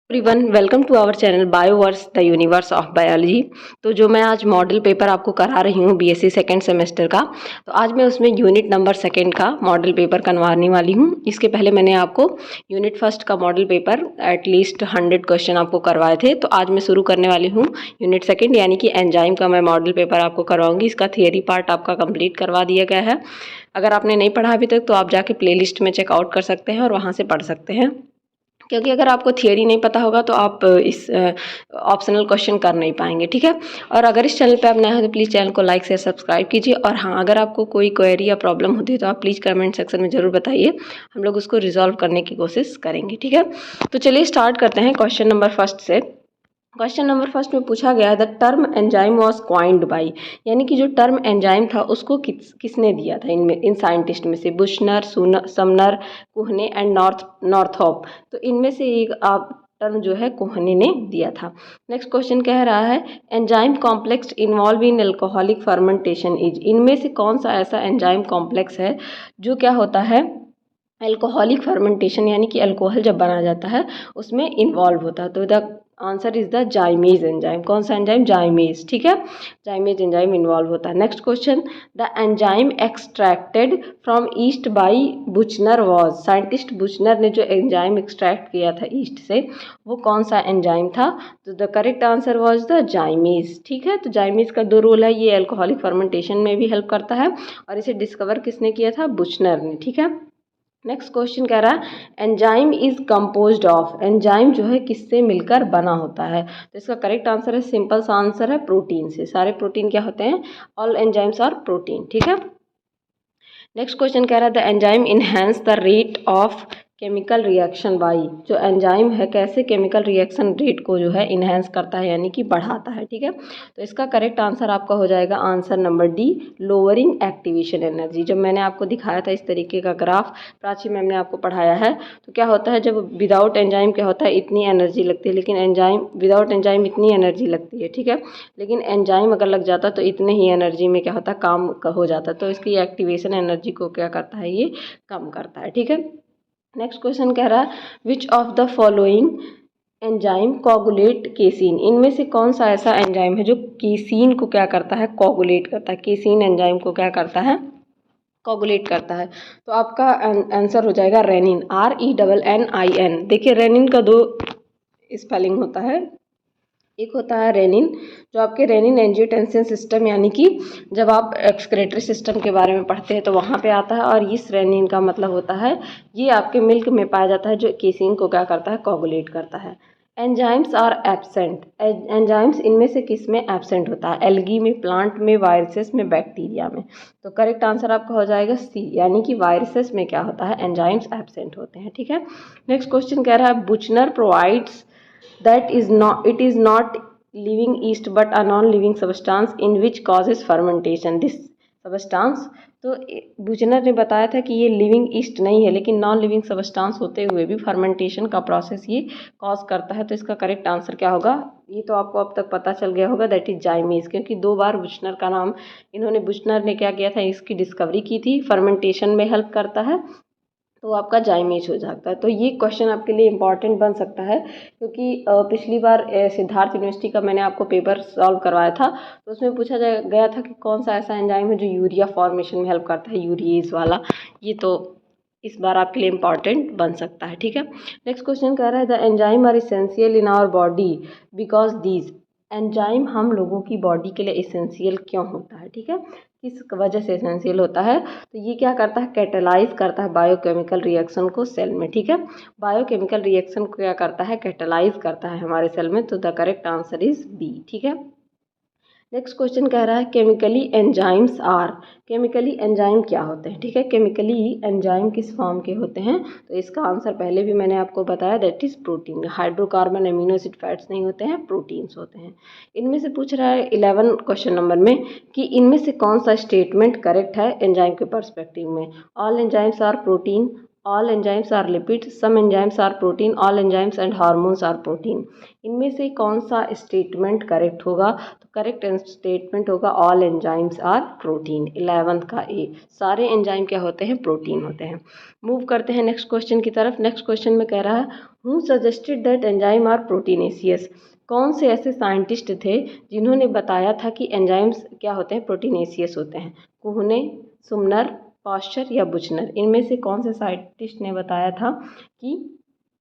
Everyone welcome to our channel Bioverse the universe of biology. तो जो मैं आज मॉडल पेपर आपको करा रही हूँ बीएससी सेकेंड सेमेस्टर का, तो आज मैं उसमें यूनिट नंबर सेकेंड का मॉडल पेपर करवाने वाली हूँ। इसके पहले मैंने आपको यूनिट फर्स्ट का मॉडल पेपर एटलीस्ट 100 क्वेश्चन आपको करवाए थे। तो आज मैं शुरू करने वाली हूँ यूनिट सेकेंड यानी कि एंजाइम का मैं मॉडल पेपर आपको करवाऊँगी। इसका थियरी पार्ट आपका कंप्लीट करवा दिया गया है। अगर आपने नहीं पढ़ा अभी तक तो आप जाके प्ले लिस्ट में चेकआउट कर सकते हैं और वहाँ से पढ़ सकते हैं, क्योंकि अगर आपको थियरी नहीं पता होगा तो आप इस ऑप्शनल क्वेश्चन कर नहीं पाएंगे। ठीक है। और अगर इस चैनल पे आप नए हो तो प्लीज़ चैनल को लाइक शेयर सब्सक्राइब कीजिए। और हाँ, अगर आपको कोई क्वेरी या प्रॉब्लम होती है तो आप प्लीज़ कमेंट सेक्शन में ज़रूर बताइए, हम लोग उसको रिजॉल्व करने की कोशिश करेंगे। ठीक है। तो चलिए स्टार्ट करते हैं क्वेश्चन नंबर फर्स्ट से। क्वेश्चन नंबर फर्स्ट में पूछा गया है the term enzyme was coined by, यानी कि जो टर्म एंजाइम था उसको किसने दिया था इन साइंटिस्ट में से? बुशनर, समनर, कुहने एंड नॉर्थऑप। तो इनमें से एक आप टर्म जो है कोहने ने दिया था। नेक्स्ट क्वेश्चन कह रहा है enzyme complex involve in alcoholic fermentation is, इनमें से कौन सा ऐसा एंजाइम कॉम्प्लेक्स है जो क्या होता है एल्कोहलिक फर्मेंटेशन यानी कि अल्कोहल जब बना जाता है उसमें इन्वॉल्व होता है। तो the answer is the जाइमेज enzyme. कौन सा एंजाइम? जाइमेज। ठीक है, जाइमेज एंजाइम इन्वॉल्व होता है। Next question the enzyme extracted from yeast by Buchner was, scientist Buchner ने जो एंजाइम एक्सट्रैक्ट किया था ईस्ट से वो कौन सा एंजाइम था? तो the correct answer was the जाइमेज। ठीक है, तो जाइमेज का दो रोल है, ये एल्कोहलिक फर्मेंटेशन में भी हेल्प करता है और इसे डिस्कवर किसने किया था? बुचनर ने। ठीक है। नेक्स्ट क्वेश्चन कह रहा है enzyme is composed of, enzyme जो है किससे मिलकर बना होता है? तो इसका करेक्ट आंसर है, सिंपल सा आंसर है, प्रोटीन से। सारे प्रोटीन क्या होते हैं? All enzymes are protein. ठीक है। नेक्स्ट क्वेश्चन कह रहा है the enzyme enhance the rate of chemical reaction by, जो एंजाइम है कैसे केमिकल रिएक्शन रेट को जो है इनहेंस करता है यानी कि बढ़ाता है। ठीक है, तो इसका करेक्ट आंसर आपका हो जाएगा answer number D, lowering activation energy. जब मैंने आपको दिखाया था इस तरीके का ग्राफ, प्राची मैम ने आपको पढ़ाया है, तो क्या होता है जब विदाउट एंजाइम क्या होता है इतनी एनर्जी लगती है, लेकिन एंजाइम विदाउट एंजाइम इतनी एनर्जी लगती है। ठीक है, लेकिन एंजाइम अगर लग जाता तो इतने ही एनर्जी में क्या होता है काम हो जाता। तो इसकी एक्टिवेशन एनर्जी को क्या करता है? ये कम करता है। ठीक है। नेक्स्ट क्वेश्चन कह रहा है which of the following enzyme coagulate casein, इनमें से कौन सा ऐसा एंजाइम है जो केसीन को क्या करता है? कोगुलेट करता है। केसीन एंजाइम को क्या करता है? कोगुलेट करता है। तो आपका आंसर हो जाएगा रेनिन, RENNIN। देखिए रेनिन का दो स्पेलिंग होता है, एक होता है रेनिन जो आपके रेनिन एंजियोटेंसिन सिस्टम यानी कि जब आप एक्सक्रेटरी सिस्टम के बारे में पढ़ते हैं तो वहाँ पे आता है, और इस रेनिन का मतलब होता है ये आपके मिल्क में पाया जाता है जो केसीन को क्या करता है? कोगुलेट करता है। एंजाइम्स आर एब्सेंट, एंजाइम्स इनमें से किस में एब्सेंट होता है? एल्गी में, प्लांट में, वायरसेस में, बैक्टीरिया में। तो करेक्ट आंसर आपका हो जाएगा सी, यानी कि वायरसेस में क्या होता है? एंजाइम्स एब्सेंट होते हैं। ठीक है। नेक्स्ट क्वेश्चन कह रहा है बुचनर provides that is not it is not living yeast but a non living substance in which causes fermentation this substance। तो बुचनर ने बताया था कि ये लिविंग ईस्ट नहीं है लेकिन नॉन लिविंग सबस्टांस होते हुए भी फर्मेंटेशन का प्रोसेस ये कॉज करता है। तो इसका करेक्ट आंसर क्या होगा? ये तो आपको अब तक पता चल गया होगा, दैट इज जाइमेज, क्योंकि दो बार बुचनर का नाम इन्होंने, बुचनर ने क्या किया था? इसकी डिस्कवरी की थी, फर्मेंटेशन में हेल्प करता है, तो आपका जाइमेज हो जाता है। तो ये क्वेश्चन आपके लिए इंपॉर्टेंट बन सकता है, क्योंकि पिछली बार सिद्धार्थ यूनिवर्सिटी का मैंने आपको पेपर सॉल्व करवाया था, तो उसमें पूछा गया था कि कौन सा ऐसा एंजाइम है जो यूरिया फॉर्मेशन में हेल्प करता है, यूरिएज वाला। ये तो इस बार आपके लिए इंपॉर्टेंट बन सकता है। ठीक है। नेक्स्ट क्वेश्चन कह रहा है the enzyme are essential in our body because these, enzyme हम लोगों की बॉडी के लिए इसेंशियल क्यों होता है? ठीक है, किस वजह से एसेंशियल होता है? तो ये क्या करता है? कैटेलाइज करता है बायोकेमिकल रिएक्शन को सेल में। ठीक है, बायोकेमिकल रिएक्शन को क्या करता है? कैटेलाइज करता है हमारे सेल में। तो the correct answer is B. ठीक है। नेक्स्ट क्वेश्चन कह रहा है chemically enzymes are, chemically enzyme क्या होते हैं? ठीक है, केमिकली एंजाइम किस फॉर्म के होते हैं? तो इसका आंसर पहले भी मैंने आपको बताया, that is protein. Hydrocarbon amino acid fats नहीं होते हैं, प्रोटीन्स होते हैं। इनमें से पूछ रहा है 11 क्वेश्चन नंबर में कि इनमें से कौन सा स्टेटमेंट करेक्ट है एंजाइम के पर्सपेक्टिव में? All enzymes are protein, all enzymes are lipid, some enzymes are protein, all enzymes and hormones are protein. इनमें से कौन सा स्टेटमेंट करेक्ट होगा? तो करेक्ट स्टेटमेंट होगा all enzymes are protein, 11th का ए। सारे एंजाइम क्या होते हैं? प्रोटीन होते हैं। मूव करते हैं नेक्स्ट क्वेश्चन की तरफ। नेक्स्ट क्वेश्चन में कह रहा है who suggested that enzyme are proteinaceous. कौन से ऐसे साइंटिस्ट थे जिन्होंने बताया था कि एंजाइम्स क्या होते हैं? प्रोटीनेशियस होते हैं। कुहने, सुमनर, पाश्चर या बुचनर, इनमें से कौन से साइंटिस्ट ने बताया था कि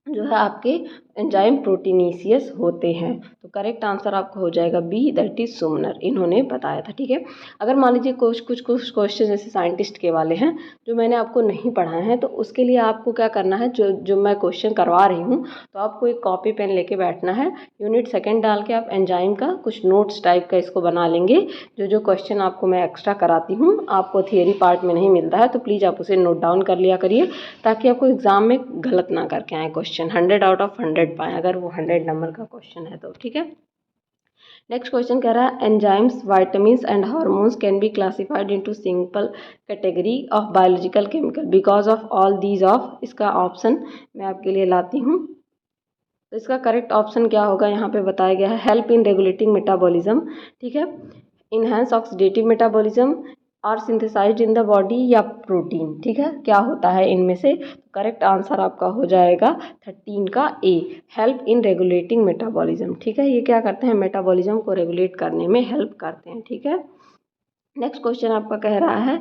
जो है आपके एंजाइम प्रोटीनेशियस होते हैं? तो करेक्ट आंसर आपका हो जाएगा बी, दैट इज सुमनर, इन्होंने बताया था। ठीक है, अगर मान लीजिए कुछ क्वेश्चन जैसे साइंटिस्ट के वाले हैं जो मैंने आपको नहीं पढ़ाए हैं, तो उसके लिए आपको क्या करना है, जो मैं क्वेश्चन करवा रही हूँ, तो आपको एक कॉपी पेन लेके बैठना है। यूनिट सेकेंड डाल के आप एंजाइम का कुछ नोट्स टाइप का इसको बना लेंगे। जो क्वेश्चन आपको मैं एक्स्ट्रा कराती हूँ, आपको थियरी पार्ट में नहीं मिलता है, तो प्लीज़ आप उसे नोट डाउन कर लिया करिए, ताकि आपको एग्जाम में गलत ना करके आए क्वेश्चन, 100 आउट ऑफ 100 पाएँ अगर वो 100 नंबर का क्वेश्चन है तो। ठीक है, नेक्स्ट क्वेश्चन कह रहा है enzymes, vitamins and hormones can be classified into simple category of biological chemical because of all these of. इसका ऑप्शन मैं आपके लिए लाती हूँ। तो इसका करेक्ट ऑप्शन क्या होगा, यहाँ पे बताया गया है हेल्प इन रेगुलेटिंग मेटाबॉलिज्म, ठीक है, enhance oxidative metabolism, are synthesised in the body, या प्रोटीन। ठीक है, क्या होता है इनमें से? करेक्ट आंसर आपका हो जाएगा 13 का ए, हेल्प इन रेगुलेटिंग मेटाबॉलिज्म। ठीक है, ये क्या करते हैं? मेटाबॉलिज्म को रेगुलेट करने में हेल्प करते हैं। ठीक है, नेक्स्ट क्वेश्चन आपका कह रहा है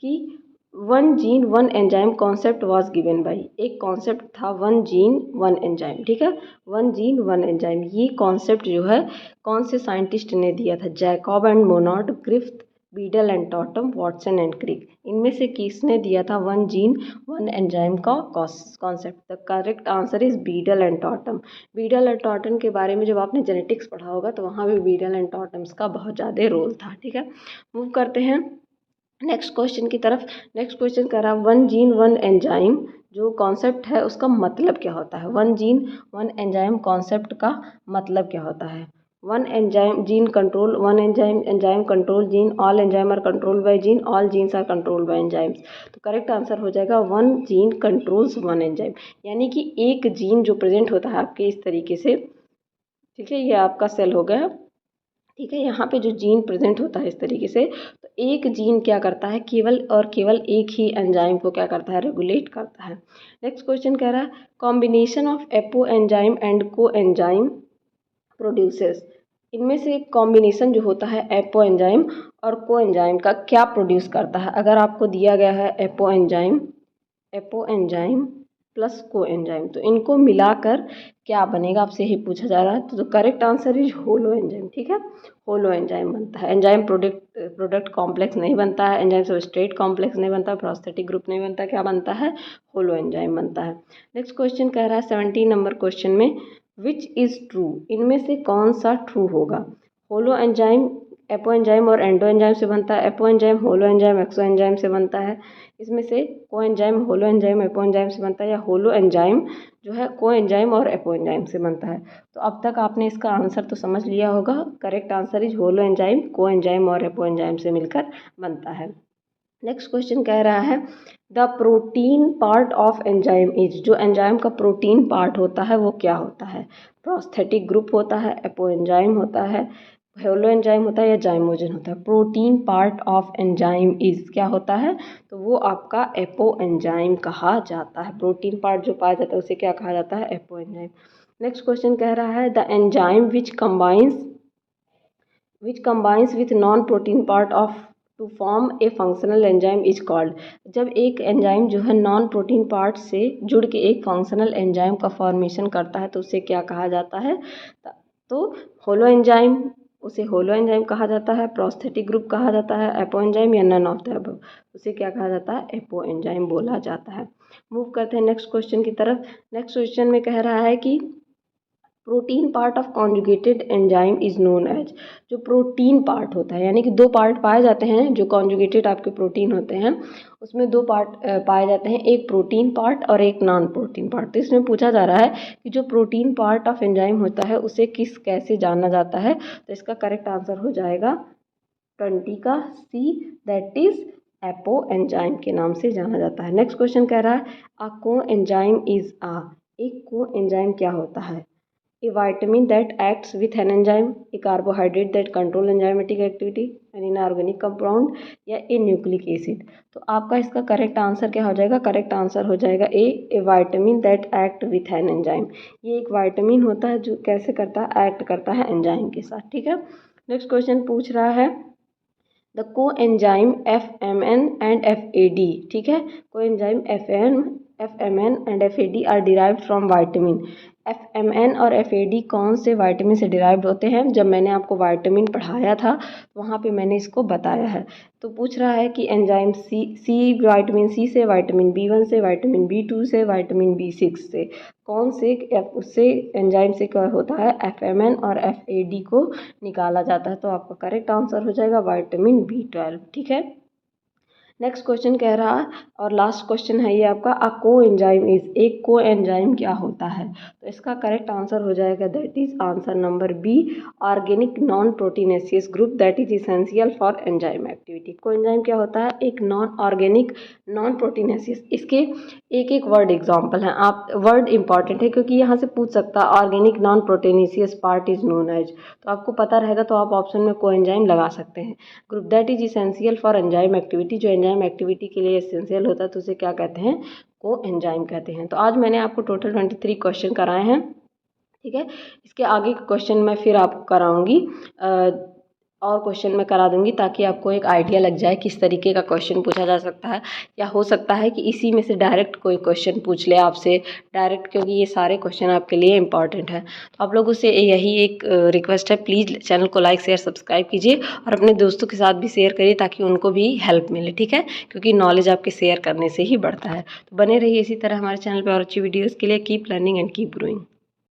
कि one gene one enzyme concept was given by. एक कॉन्सेप्ट था वन जीन वन एंजाइम। ठीक है, वन जीन वन एंजाइम, ये कॉन्सेप्ट जो है कौन से साइंटिस्ट ने दिया था? Jacob and Monod, Griffith, Beadle and Tatum, Watson and Crick. इनमें से किसने दिया था वन जीन वन एंजाइम का concept? The correct answer is Beadle and Tatum. Beadle and Tatum के बारे में जब आपने जेनेटिक्स पढ़ा होगा तो वहाँ भी बीडल एंड टॉटम्स का बहुत ज़्यादा रोल था। ठीक है, मूव करते हैं नेक्स्ट क्वेश्चन की तरफ। नेक्स्ट क्वेश्चन कर रहा है वन जीन वन एंजाइम जो कॉन्सेप्ट है उसका मतलब क्या होता है? One gene one enzyme concept का मतलब क्या होता है? One enzyme gene control, one enzyme enzyme control gene, all enzyme are control by gene, all genes are control by enzymes. तो करेक्ट आंसर हो जाएगा one gene controls one enzyme, यानी कि एक जीन जो प्रेजेंट होता है आपके इस तरीके से। ठीक है, ये आपका सेल हो गया। ठीक है, यहाँ पे जो जीन प्रेजेंट होता है इस तरीके से, तो एक जीन क्या करता है? केवल और केवल एक ही एंजाइम को क्या करता है? रेगुलेट करता है। नेक्स्ट क्वेश्चन कह रहा है combination of apo enzyme and को एंजाइम प्रोड्यूसेस। इनमें से कॉम्बिनेशन जो होता है एपो एंजाइम और को एंजाइम का क्या प्रोड्यूस करता है? अगर आपको दिया गया है एपो एंजाइम प्लस को एंजाइम, तो इनको मिलाकर क्या बनेगा? आपसे ही पूछा जा रहा है। तो correct answer is holo enzyme. ठीक है, होलो एंजाइम बनता है। एंजाइम प्रोडक्ट कॉम्प्लेक्स नहीं बनता है, एंजाइम सबस्ट्रेट कॉम्प्लेक्स नहीं बनता, प्रोस्थेटिक ग्रुप नहीं बनता, क्या बनता है? होलो एंजाइम बनता है। नेक्स्ट क्वेश्चन कह रहा है 17 नंबर क्वेश्चन में विच इज़ ट्रू। इनमें से कौन सा ट्रू होगा? होलो एंजाइम एपो एंजाइम और एंडो एंजाइम से बनता है, एपो एंजाइम होलो एंजाइम एक्सो एंजाइम से बनता है। इसमें से को enzyme holo enzyme apo enzyme से बनता है, या होलो एंजाइम जो है को एंजाइम और एपो एंजाइम से बनता है? तो अब तक आपने इसका आंसर तो समझ लिया होगा। Correct answer is holo enzyme को एंजाइम और एपो एंजाइम से मिलकर बनता है। नेक्स्ट क्वेश्चन कह रहा है the protein part of enzyme is. जो एंजाइम का प्रोटीन पार्ट होता है वो क्या होता है? प्रोस्थेटिक ग्रुप होता है, एपो एंजाइम होता है, होलो एंजाइम होता है, या जाइमोजन होता है? Protein part of enzyme is क्या होता है? तो वो आपका एपो एंजाइम कहा जाता है। प्रोटीन पार्ट जो पाया जाता है उसे क्या कहा जाता है? Apo enzyme. नेक्स्ट क्वेश्चन कह रहा है the enzyme which combines with non-protein part of to form a functional enzyme is called। जब एक एंजाइम जो है नॉन प्रोटीन पार्ट से जुड़ के एक फंक्शनल एंजाइम का फॉर्मेशन करता है तो उसे क्या कहा जाता है? तो होलो एंजाइम, उसे होलो एंजाइम कहा जाता है, प्रोस्थेटिक ग्रुप कहा जाता है, एपो एंजाइम, या नन ऑफ द अबव, उसे क्या कहा जाता है? एपो एंजाइम बोला जाता है। मूव करते हैं नेक्स्ट क्वेश्चन की तरफ। नेक्स्ट क्वेश्चन में कह रहा है कि protein part of conjugated enzyme is known as. जो प्रोटीन पार्ट होता है, यानी कि दो पार्ट पाए जाते हैं जो कॉन्जुगेटेड आपके प्रोटीन होते हैं, उसमें दो पार्ट पाए जाते हैं, एक प्रोटीन पार्ट और एक नॉन प्रोटीन पार्ट। तो इसमें पूछा जा रहा है कि जो प्रोटीन पार्ट ऑफ एंजाइम होता है उसे कैसे जाना जाता है? तो इसका करेक्ट आंसर हो जाएगा 20 का सी, दैट इज एपो एंजाइम के नाम से जाना जाता है। नेक्स्ट क्वेश्चन कह रहा है अ को एंजाइम इज अ, एक को एंजाइम क्या होता है? A vitamin that acts with an enzyme, a carbohydrate that control enzymatic activity, an inorganic compound या a nucleic acid। तो आपका इसका करेक्ट आंसर क्या हो जाएगा? करेक्ट आंसर हो जाएगा ए vitamin that act with an enzyme. ये एक वाइटामिन होता है जो कैसे करता है? एक्ट करता है एंजाइम के साथ। ठीक है। नेक्स्ट क्वेश्चन पूछ रहा है द को एंजाइम FMN एंड FAD। ठीक है, coenzyme FMN and FAD are derived from vitamin. FMN और FAD कौन से वाइटामिन से डिराइव्ड होते हैं? जब मैंने आपको वाइटामिन पढ़ाया था वहाँ पे मैंने इसको बताया है। तो पूछ रहा है कि एंजाइम सी वाइटामिन सी से, वाइटामिन B1 से, वाइटामिन B2 से, वाइटामिन B6 से कौन से उससे एंजाइम से क्या होता है? FMN और FAD को निकाला जाता है। तो आपका करेक्ट आंसर हो जाएगा वाइटामिन B12। ठीक है। नेक्स्ट क्वेश्चन कह रहा है और लास्ट क्वेश्चन है ये आपका अ को एंजाइम इज, एक को एंजाइम क्या होता है? तो इसका करेक्ट आंसर हो जाएगा that is answer number B, organic non proteinaceous group that is essential for enzyme activity. Coenzyme क्या होता है? एक नॉन ऑर्गेनिक नॉन प्रोटीनेसियस। इसके एक एक वर्ड एग्जाम्पल हैं, आप वर्ड इंपॉर्टेंट है क्योंकि यहाँ से पूछ सकता है organic non proteinaceous part is known as, तो आपको पता रहेगा तो आप ऑप्शन में को एंजाइम लगा सकते हैं। Group that is essential for enzyme activity, जो एंजाइम एक्टिविटी के लिए एसेंशियल होता है तो उसे क्या कहते हैं? को एंजाइम कहते हैं। तो आज मैंने आपको टोटल 23 क्वेश्चन कराए हैं। ठीक है, इसके आगे क्वेश्चन मैं फिर आपको कराऊंगी और क्वेश्चन मैं करा दूंगी ताकि आपको एक आइडिया लग जाए किस तरीके का क्वेश्चन पूछा जा सकता है, या हो सकता है कि इसी में से डायरेक्ट कोई क्वेश्चन पूछ ले आपसे डायरेक्ट, क्योंकि ये सारे क्वेश्चन आपके लिए इंपॉर्टेंट है। तो आप लोगों से यही एक रिक्वेस्ट है, प्लीज़ चैनल को लाइक शेयर सब्सक्राइब कीजिए और अपने दोस्तों के साथ भी शेयर करिए ताकि उनको भी हेल्प मिले। ठीक है, क्योंकि नॉलेज आपके शेयर करने से ही बढ़ता है। तो बने रहिए इसी तरह हमारे चैनल पर और अच्छी वीडियोज़ के लिए। Keep learning and keep growing.